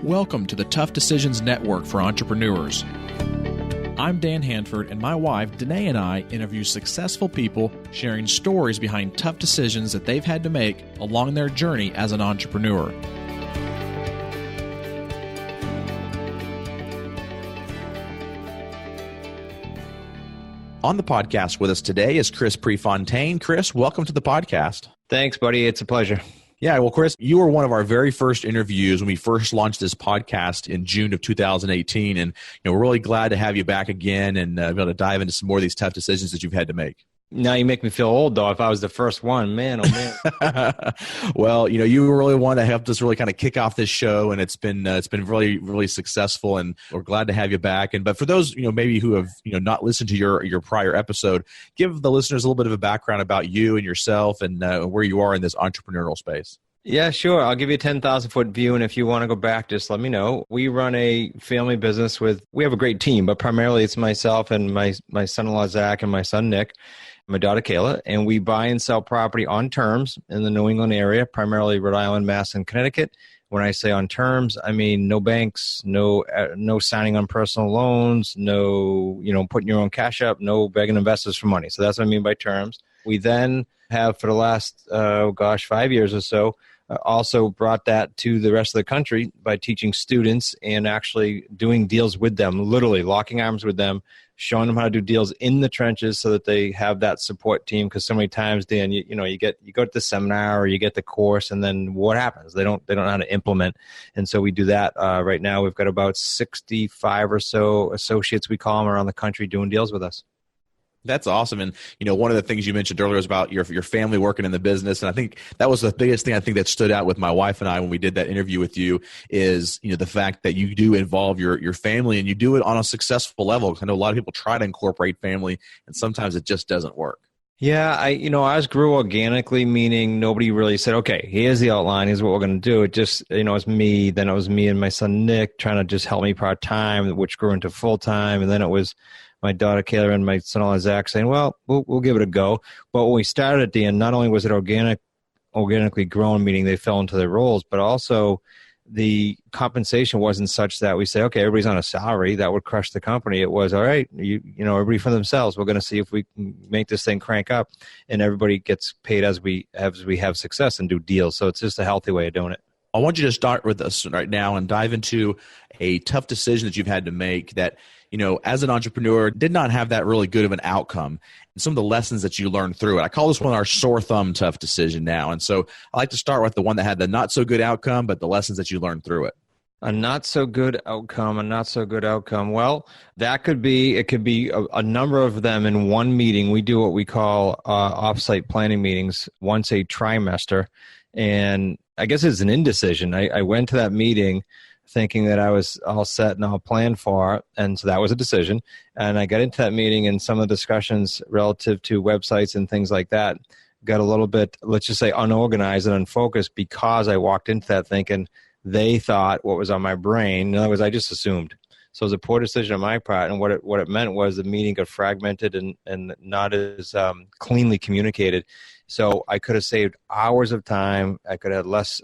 Welcome to the Tough Decisions Network for Entrepreneurs. I'm Dan Handford, and my wife, Dennae, and I interview successful people sharing stories behind tough decisions that they've had to make along their journey as an entrepreneur. On the podcast with us today is Chris Prefontaine. Chris, welcome to the podcast. Thanks, buddy. It's a pleasure. Yeah, well, Chris, you were one of our very first interviews when we first launched this podcast in June of 2018, and we're really glad to have you back again and be able to dive into some more of these tough decisions that you've had to make. Now you make me feel old, though. If I was the first one, man, oh man. Well, you were really one that helped us really kind of kick off this show, and it's been really, really successful, and we're glad to have you back. But for those maybe who have not listened to your prior episode, give the listeners a little bit of a background about you and yourself and where you are in this entrepreneurial space. Yeah, sure. I'll give you a 10,000-foot view, and if you want to go back, just let me know. We run a family business we have a great team, but primarily it's myself and my son-in-law, Zach, and my son, Nick, my daughter, Kayla, and we buy and sell property on terms in the New England area, primarily Rhode Island, Mass, and Connecticut. When I say on terms, I mean no banks, no signing on personal loans, no putting your own cash up, no begging investors for money. So that's what I mean by terms. We then have for the last 5 years or so also brought that to the rest of the country by teaching students and actually doing deals with them, literally locking arms with them, showing them how to do deals in the trenches so that they have that support team. Because so many times, Dan, you go to the seminar or you get the course, and then what happens? They don't know how to implement. And so we do that right now. We've got about 65 or so associates, we call them, around the country doing deals with us. That's awesome. And, one of the things you mentioned earlier was about your family working in the business. And I think that was the biggest thing I think that stood out with my wife and I when we did that interview with you is, the fact that you do involve your family and you do it on a successful level. Because I know a lot of people try to incorporate family and sometimes it just doesn't work. Yeah, ours grew organically, meaning nobody really said, okay, here's the outline, here's what we're going to do. It just, it's me, then it was me and my son, Nick, trying to just help me part-time, which grew into full-time. And then it was my daughter, Kayla, and my son-in-law, Zach, saying, well, we'll give it a go. But when we started at the end, not only was it organically grown, meaning they fell into their roles, but also the compensation wasn't such that we say, okay, everybody's on a salary. That would crush the company. It was, all right, everybody for themselves. We're going to see if we can make this thing crank up, and everybody gets paid as we have success and do deals. So it's just a healthy way of doing it. I want you to start with us right now and dive into a tough decision that you've had to make that, as an entrepreneur, did not have that really good of an outcome, and some of the lessons that you learned through it. I call this one our sore thumb tough decision now. And so I like to start with the one that had the not so good outcome, but the lessons that you learned through it. A not so good outcome. Well, it could be a number of them in one meeting. We do what we call offsite planning meetings once a trimester. And I guess it's an indecision. I went to that meeting thinking that I was all set and all planned for, and so that was a decision. And I got into that meeting, and some of the discussions relative to websites and things like that got a little bit, let's just say, unorganized and unfocused because I walked into that thinking they thought what was on my brain. In other words, I just assumed. So it was a poor decision on my part, and what it meant was the meeting got fragmented and not as cleanly communicated. So I could have saved hours of time. I could have less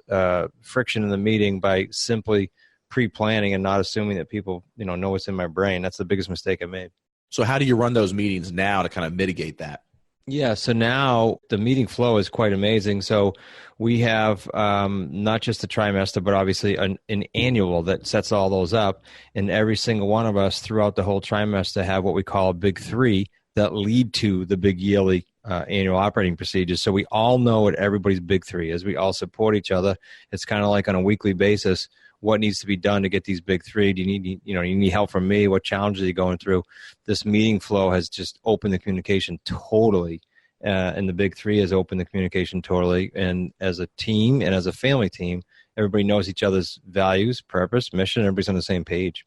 friction in the meeting by simply pre-planning and not assuming that people know what's in my brain. That's the biggest mistake I made. So how do you run those meetings now to kind of mitigate that? Yeah, so now the meeting flow is quite amazing. So we have not just a trimester, but obviously an annual that sets all those up. And every single one of us throughout the whole trimester have what we call a big three that lead to the big yearly annual operating procedures. So we all know what everybody's big three is. We all support each other. It's kind of like on a weekly basis, what needs to be done to get these big three? Do you need help from me? What challenges are you going through? This meeting flow has just opened the communication totally. And the big three has opened the communication totally. And as a team and as a family team, everybody knows each other's values, purpose, mission. Everybody's on the same page.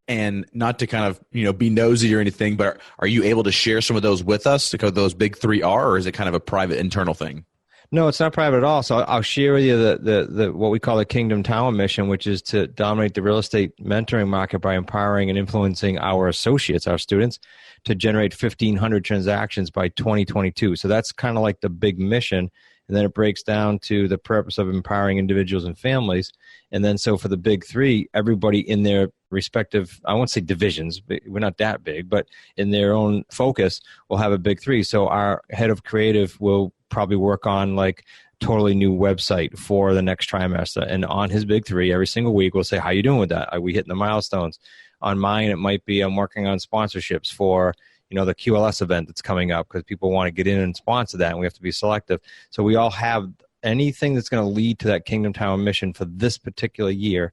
And not to kind of, be nosy or anything, but are you able to share some of those with us, because those big three are, or is it kind of a private internal thing? No, it's not private at all. So I'll share with you the what we call the Kingdom Tower mission, which is to dominate the real estate mentoring market by empowering and influencing our associates, our students, to generate 1,500 transactions by 2022. So that's kind of like the big mission. and then it breaks down to the purpose of empowering individuals and families. And then so for the big three, everybody in their respective, I won't say divisions, but we're not that big, but in their own focus will have a big three. So our head of creative will probably work on like totally new website for the next trimester. And on his big three, every single week, we'll say, how you doing with that? Are we hitting the milestones? On mine, it might be I'm working on sponsorships for, the QLS event that's coming up because people want to get in and sponsor that, and we have to be selective. So we all have anything that's going to lead to that Kingdom Town mission for this particular year.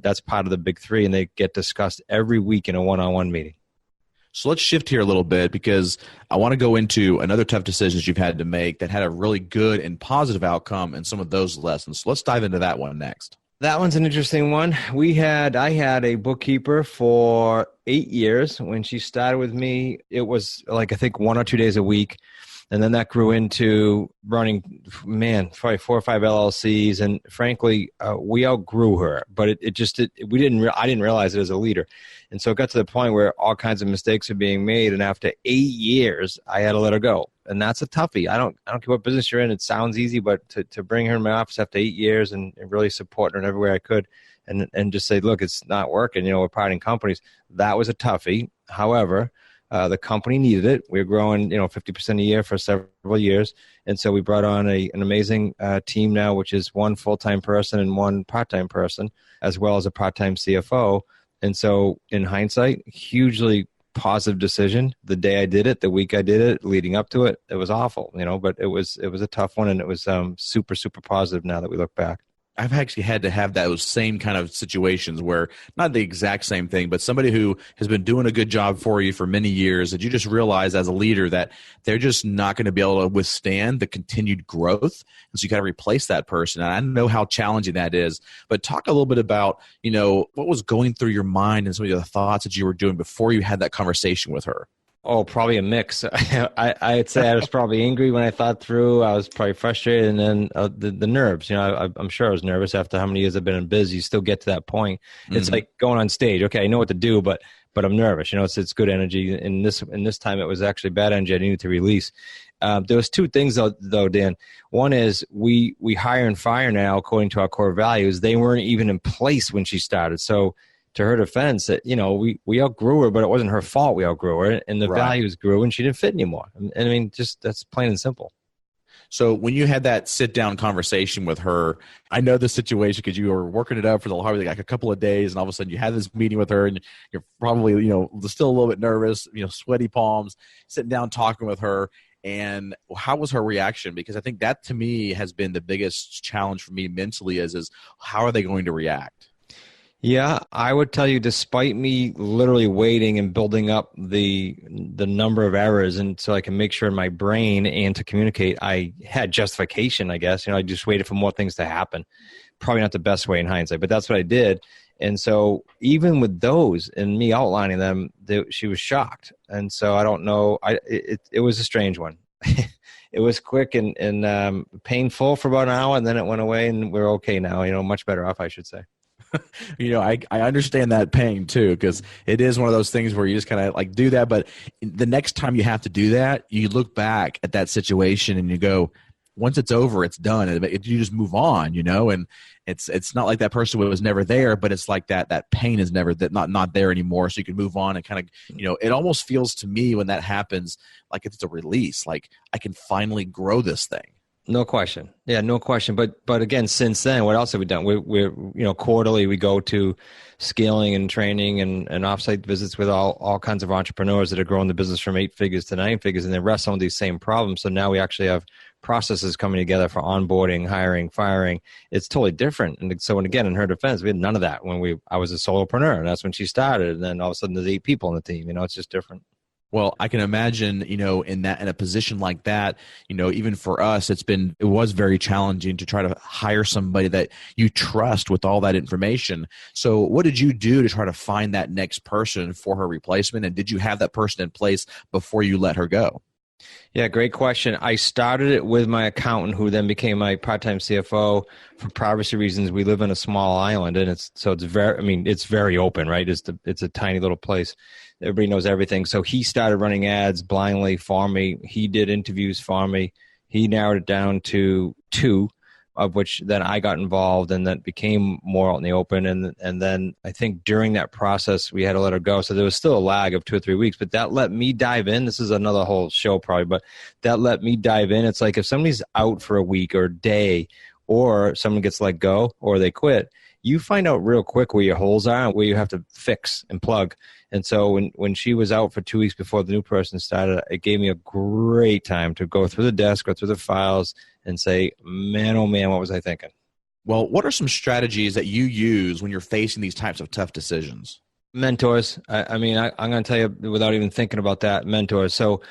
That's part of the big three, and they get discussed every week in a one-on-one meeting. So let's shift here a little bit because I want to go into another tough decisions you've had to make that had a really good and positive outcome and some of those lessons. So let's dive into that one next. That one's an interesting one. I had a bookkeeper for 8 years. When she started with me, it was like, I think 1 or 2 days a week. And then that grew into running, probably 4 or 5 LLCs. And frankly, we outgrew her, but I didn't realize it as a leader. And so it got to the point where all kinds of mistakes are being made. And after 8 years, I had to let her go. And that's a toughie. I don't care what business you're in. It sounds easy, but to bring her in my office after 8 years and really support her in every way I could and just say, look, it's not working. We're parting companies. That was a toughie. However, the company needed it. We were growing, 50% a year for several years. And so we brought on an amazing team now, which is one full-time person and one part-time person, as well as a part-time CFO. And so in hindsight, hugely positive decision. The day I did it, the week I did it, leading up to it, it was awful, but it was a tough one, and it was super, super positive now that we look back. I've actually had to have those same kind of situations where not the exact same thing, but somebody who has been doing a good job for you for many years that you just realize as a leader that they're just not going to be able to withstand the continued growth. And so you got to replace that person. And I know how challenging that is, but talk a little bit about, what was going through your mind and some of the thoughts that you were doing before you had that conversation with her. Oh, probably a mix. I'd say I was probably angry when I thought through. I was probably frustrated, and then the nerves. I'm sure I was nervous after how many years I've been in biz. You still get to that point. Mm-hmm. It's like going on stage. Okay, I know what to do, but I'm nervous. It's good energy. In this time, it was actually bad energy I needed to release. There was two things though, Dan. One is we hire and fire now according to our core values. They weren't even in place when she started. So, to her defense, that we outgrew her, but it wasn't her fault. We outgrew her, and the values grew, and she didn't fit anymore. And I mean, just that's plain and simple. So when you had that sit down conversation with her, I know the situation because you were working it up for like a couple of days, and all of a sudden you had this meeting with her, and you're probably still a little bit nervous, sweaty palms, sitting down talking with her. And how was her reaction? Because I think that to me has been the biggest challenge for me mentally is how are they going to react? Yeah, I would tell you, despite me literally waiting and building up the number of errors, and so I can make sure in my brain and to communicate, I had justification, I guess. I just waited for more things to happen. Probably not the best way in hindsight, but that's what I did. And so even with those and me outlining them, she was shocked. And so I don't know. It was a strange one. It was quick and painful for about an hour, and then it went away, and we're okay now. Much better off, I should say. I understand that pain too, because it is one of those things where you just kind of like do that. But the next time you have to do that, you look back at that situation and you go, once it's over, it's done. You just move on, and it's not like that person was never there, but it's like that pain is never not there anymore. So you can move on and kind of, it almost feels to me when that happens, like it's a release, like I can finally grow this thing. No question. Yeah, no question. But again, since then, what else have we done? We're quarterly we go to scaling and training and offsite visits with all kinds of entrepreneurs that are growing the business from 8 figures to 9 figures, and they wrestle with these same problems. So now we actually have processes coming together for onboarding, hiring, firing. It's totally different. And so, and again, in her defense, we had none of that when I was a solopreneur, and that's when she started. And then all of a sudden, there's 8 people on the team. It's just different. Well, I can imagine, in a position like that, even for us, it was very challenging to try to hire somebody that you trust with all that information. So what did you do to try to find that next person for her replacement? And did you have that person in place before you let her go? Yeah, great question. I started it with my accountant, who then became my part-time CFO. For privacy reasons, we live in a small island, and it's very open, right? It's a tiny little place. Everybody knows everything. So he started running ads blindly for me. He did interviews for me. He narrowed it down to 2, of which then I got involved and that became more out in the open. And then I think during that process, we had to let her go. So there was still a lag of 2 or 3 weeks, but that let me dive in. This is another whole show probably, but that let me dive in. It's like if somebody's out for a week or a day, or someone gets let go or they quit, you find out real quick where your holes are and where you have to fix and plug. And so when she was out for 2 weeks before the new person started, it gave me a great time to go through the desk, go through the files, and say, man, oh man, what was I thinking? Well, what are some strategies that you use when you're facing these types of tough decisions? Mentors. I'm going to tell you without even thinking about that, mentors. So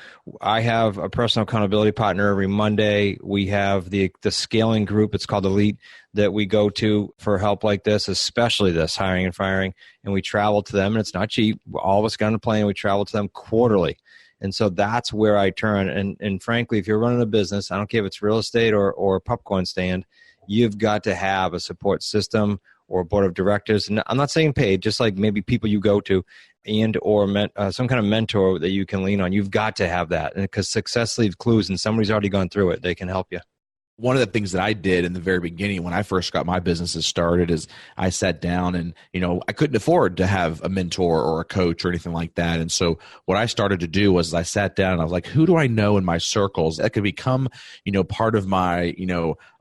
I have a personal accountability partner every Monday. We have the scaling group. It's called Elite, that we go to for help like this, especially this hiring and firing. And we travel to them, and it's not cheap. All of us get on a plane. We travel to them quarterly. And so that's where I turn. And frankly, if you're running a business, I don't care if it's real estate or a popcorn stand, you've got to have a support system or a board of directors. And I'm not saying paid, just like maybe people you go to and or some kind of mentor that you can lean on. You've got to have that, because success leaves clues, and somebody's already gone through it. They can help you. One of the things that I did in the very beginning when I first got my businesses started is I sat down and, I couldn't afford to have a mentor or a coach or anything like that. And so what I started to do was I sat down and I was like, who do I know in my circles that could become, part of my,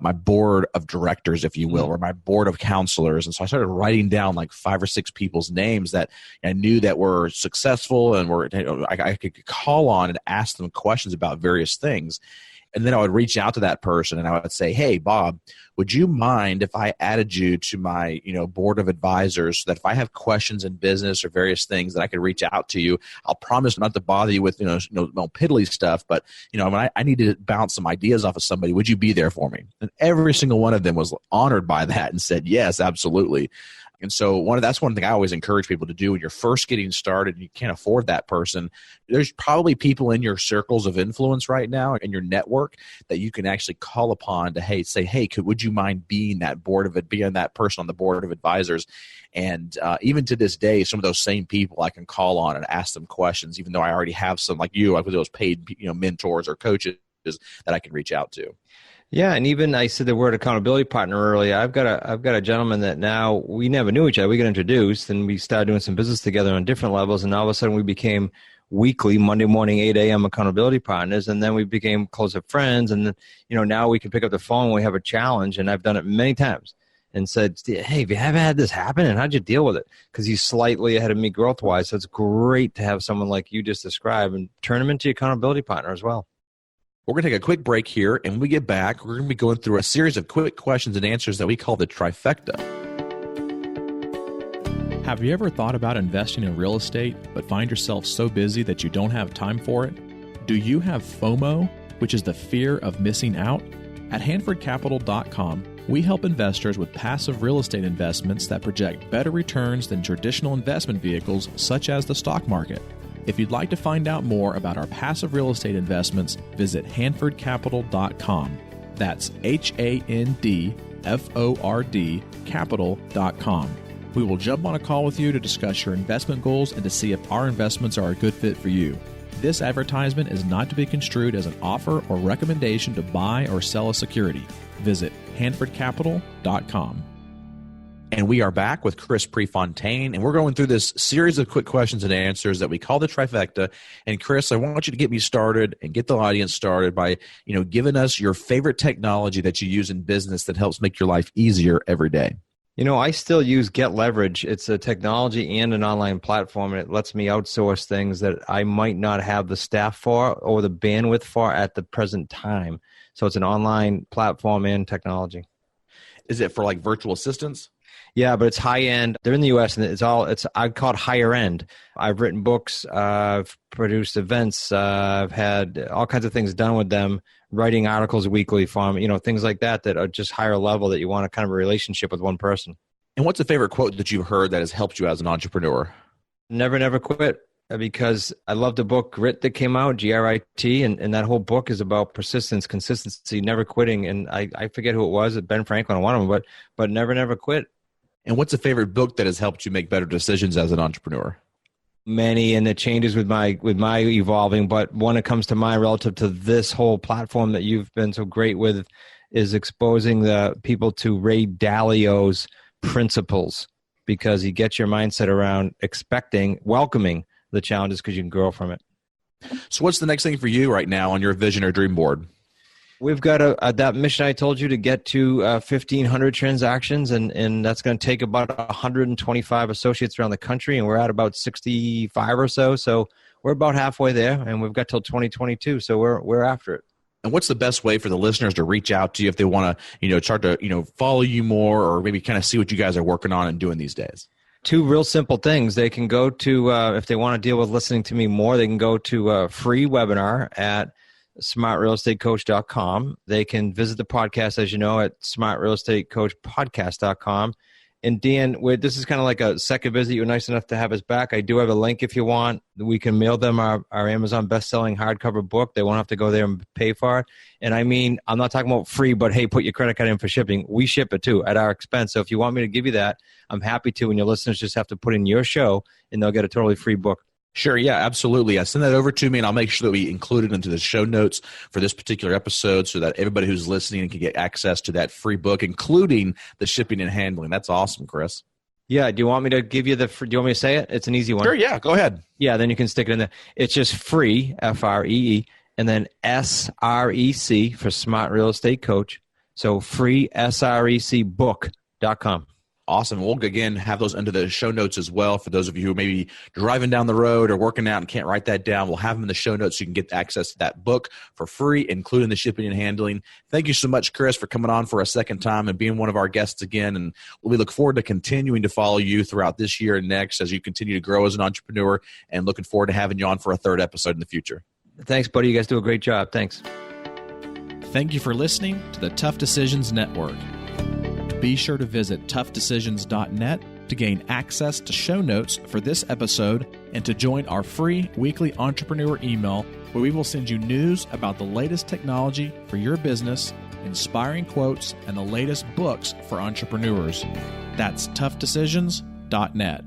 my board of directors, if you will, or my board of counselors. And so I started writing down like 5 or 6 people's names that I knew that were successful and I could call on and ask them questions about various things. And then I would reach out to that person and I would say, hey, Bob, would you mind if I added you to my, board of advisors so that if I have questions in business or various things that I could reach out to you? I'll promise not to bother you with, no piddly stuff, but, when I need to bounce some ideas off of somebody, would you be there for me? And every single one of them was honored by that and said, yes, absolutely. And so that's one thing I always encourage people to do when you're first getting started and you can't afford that person. There's probably people in your circles of influence right now in your network that you can actually call upon to say, hey, would you mind being that person on the board of advisors? And even to this day, some of those same people I can call on and ask them questions, even though I already have some, like you, like with those paid mentors or coaches that I can reach out to. Yeah, and even I said the word accountability partner earlier. I've got a gentleman that now we never knew each other. We got introduced and we started doing some business together on different levels, and all of a sudden we became weekly, Monday morning, 8 a.m. accountability partners, and then we became closer friends. And then, now we can pick up the phone when we have a challenge, and I've done it many times and said, hey, have you ever had this happen, and how'd you deal with it? Because he's slightly ahead of me growth-wise, so it's great to have someone like you just described and turn him into your accountability partner as well. We're going to take a quick break here, and when we get back, we're going to be going through a series of quick questions and answers that we call the trifecta. Have you ever thought about investing in real estate, but find yourself so busy that you don't have time for it? Do you have FOMO, which is the fear of missing out? At HanfordCapital.com, we help investors with passive real estate investments that project better returns than traditional investment vehicles such as the stock market. If you'd like to find out more about our passive real estate investments, visit HanfordCapital.com. That's HANDFORD Capital.com. We will jump on a call with you to discuss your investment goals and to see if our investments are a good fit for you. This advertisement is not to be construed as an offer or recommendation to buy or sell a security. Visit HanfordCapital.com. And we are back with Chris Prefontaine, and we're going through this series of quick questions and answers that we call the trifecta. And Chris, I want you to get me started and get the audience started by, giving us your favorite technology that you use in business that helps make your life easier every day. I still use Get Leverage. It's a technology and an online platform, and it lets me outsource things that I might not have the staff for or the bandwidth for at the present time. So it's an online platform and technology. Is it for like virtual assistants? Yeah, but it's high end. They're in the U.S. and I'd call it higher end. I've written books. I've produced events. I've had all kinds of things done with them, writing articles weekly for them, things like that are just higher level that you want a kind of a relationship with one person. And what's a favorite quote that you've heard that has helped you as an entrepreneur? Never, never quit. Because I love the book Grit that came out, G-R-I-T, and that whole book is about persistence, consistency, never quitting. And I forget who it was, Ben Franklin, one of them, but never, never quit. And what's a favorite book that has helped you make better decisions as an entrepreneur? many, and it changes with my evolving. But one that comes to mind relative to this whole platform that you've been so great with is exposing the people to Ray Dalio's principles, because he gets your mindset around welcoming the challenges, because you can grow from it. So what's the next thing for you right now on your vision or dream board? We've got that mission I told you to get to 1,500 transactions, and that's going to take about 125 associates around the country, and we're at about 65 or so. So we're about halfway there, and we've got till 2022. So we're after it. And what's the best way for the listeners to reach out to you if they want to, start to, follow you more, or maybe kind of see what you guys are working on and doing these days? Two real simple things. They can go to, if they want to deal with listening to me more, they can go to a free webinar at smartrealestatecoach.com. They can visit the podcast, as you know, at smartrealestatecoachpodcast.com. And Dan, this is kind of like a second visit. You're nice enough to have us back. I do have a link if you want. We can mail them our Amazon best-selling hardcover book. They won't have to go there and pay for it. And I mean, I'm not talking about free, but hey, put your credit card in for shipping. We ship it too at our expense. So if you want me to give you that, I'm happy to. And your listeners just have to put in your show, and they'll get a totally free book. Sure. Yeah, absolutely. Send that over to me, and I'll make sure that we include it into the show notes for this particular episode so that everybody who's listening can get access to that free book, including the shipping and handling. That's awesome, Chris. Yeah. Do you want me to give you do you want me to say it? It's an easy one. Sure. Yeah. Go ahead. Yeah. Then you can stick it in there. It's just free, FREE, and then SREC for Smart Real Estate Coach. So free SRECbook.com. Awesome. We'll, again, have those under the show notes as well for those of you who may be driving down the road or working out and can't write that down. We'll have them in the show notes so you can get access to that book for free, including the shipping and handling. Thank you so much, Chris, for coming on for a second time and being one of our guests again. And we look forward to continuing to follow you throughout this year and next as you continue to grow as an entrepreneur, and looking forward to having you on for a third episode in the future. Thanks, buddy. You guys do a great job. Thanks. Thank you for listening to the Tough Decisions Network. Be sure to visit toughdecisions.net to gain access to show notes for this episode and to join our free weekly entrepreneur email, where we will send you news about the latest technology for your business, inspiring quotes, and the latest books for entrepreneurs. That's toughdecisions.net.